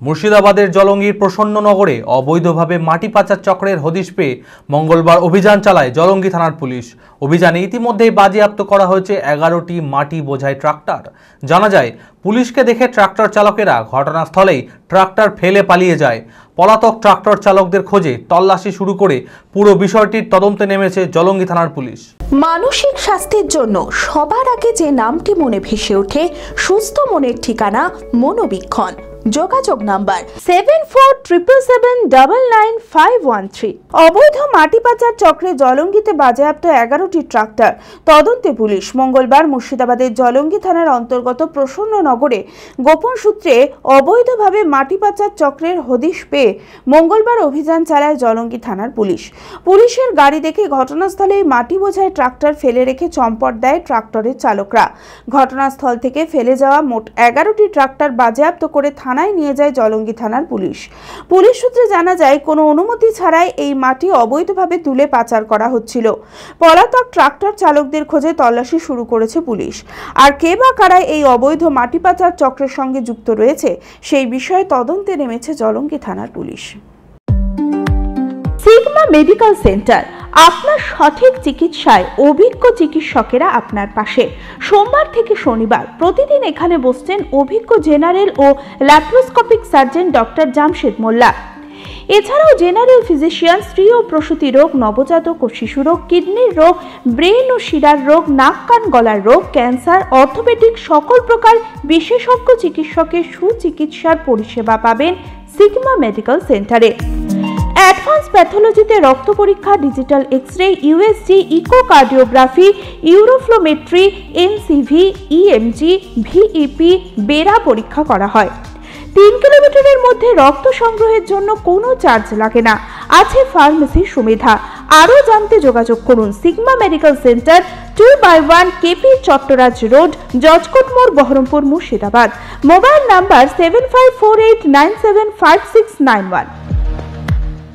মুর্শিদাবাদের জলঙ্গির প্রসন্ননগরে অবৈধভাবে মাটি পাচার চক্রের হদিশ পেয়ে মঙ্গলবার অভিযান চালায় জলঙ্গি থানার পুলিশ। অভিযানে ইতিমধ্যেই বাজেয়াপ্ত করা হয়েছে 11টি মাটি বোঝাই ট্রাক্টর। জানা যায়, পুলিশকে দেখে ট্রাক্টর চালকেরা ঘটনাস্থলেই ট্রাক্টর ফেলে পালিয়ে যায়। পলাতক ট্রাক্টর চালকদের খোঁজে তল্লাশি শুরু করে পুরো বিষয়টির তদন্তে নেমেছে জলঙ্গি থানার পুলিশ। মানসিক স্বাস্থ্যের জন্য সবার আগে যে নামটি মনে ভেসে ওঠে, সুস্থ মনের ঠিকানা মনোবীক্ষণ। যোগাযোগ নাম্বার 7477799513। অবৈধ মাটি পাচার চক্রে জলঙ্গিতে বাজেয়াপ্ত 11টি ট্রাক্টর। তদন্তে পুলিশ মঙ্গলবার মুর্শিদাবাদের জলঙ্গি থানার অন্তর্গত প্রসন্ননগরে গোপন সূত্রে অবৈধভাবে মাটি পাচার চক্রের হদিশ পেয়ে মঙ্গলবার অভিযান চালায় জলঙ্গি থানার পুলিশ। পুলিশের গাড়ি দেখে ঘটনাস্থলে মাটি বোঝাই ট্রাক্টর ফেলে রেখে চম্পট দেয় ট্রাক্টরের চালকরা। ঘটনাস্থল থেকে ফেলে যাওয়া মোট 11টি ট্রাক্টর বাজেয়াপ্ত করে থানায় নিয়ে যায় জলঙ্গি থানার পুলিশ। পুলিশ সূত্রে জানা যায়, কোনো অনুমতি ছাড়াই এই মাটি অবৈধভাবে তুলে পাচার করা হচ্ছিল। পলাতক ট্রাক্টর চালকদের খোঁজে তল্লাশি শুরু করেছে পুলিশ। আর কে বা কারা এই অবৈধ মাটি পাচার চক্রের সঙ্গে যুক্ত রয়েছে, সেই বিষয়ে তদন্তে নেমেছে জলঙ্গি থানার পুলিশ। সিগমা মেডিকেল সেন্টার, আপনার সঠিক চিকিৎসায় অভিজ্ঞ চিকিৎসকেরা আপনার পাশে। সোমবার থেকে শনিবার প্রতিদিন এখানে বসছেন অভিজ্ঞ জেনারেল ও ল্যাপ্রোস্কোপিক সার্জন ডক্টর জামশেদ মোল্লা। এছাড়াও জেনারেল ফিজিশিয়ান, স্ত্রী ও প্রসূতি রোগ, নবজাতক ও শিশু রোগ, কিডনির রোগ, ব্রেন ও শিরার রোগ, নাক কান গলার রোগ, ক্যান্সার, অর্থোপেডিক সকল প্রকার বিশেষজ্ঞ চিকিৎসকের সুচিকিৎসার পরিষেবা পাবেন সিগমা মেডিকেল সেন্টারে। অ্যাডভান্স প্যাথোলজিতে রক্ত পরীক্ষা, digital x-ray, USG, echocardiography, uroflowmetry, NCV, EMG, VEP, BERA পরীক্ষা করা হয়। 3 কিলোমিটারের মধ্যে রক্ত সংগ্রহের জন্য কোনো চার্জ লাগে না। আছে ফার্মেসির সুবিধা। আরও জানতে যোগাযোগ করুন Sigma medical centre, 2/1 KP Chattaraj road, জজকোট মোড়, বহরমপুর, মুর্শিদাবাদ। Mobile number 7548975691।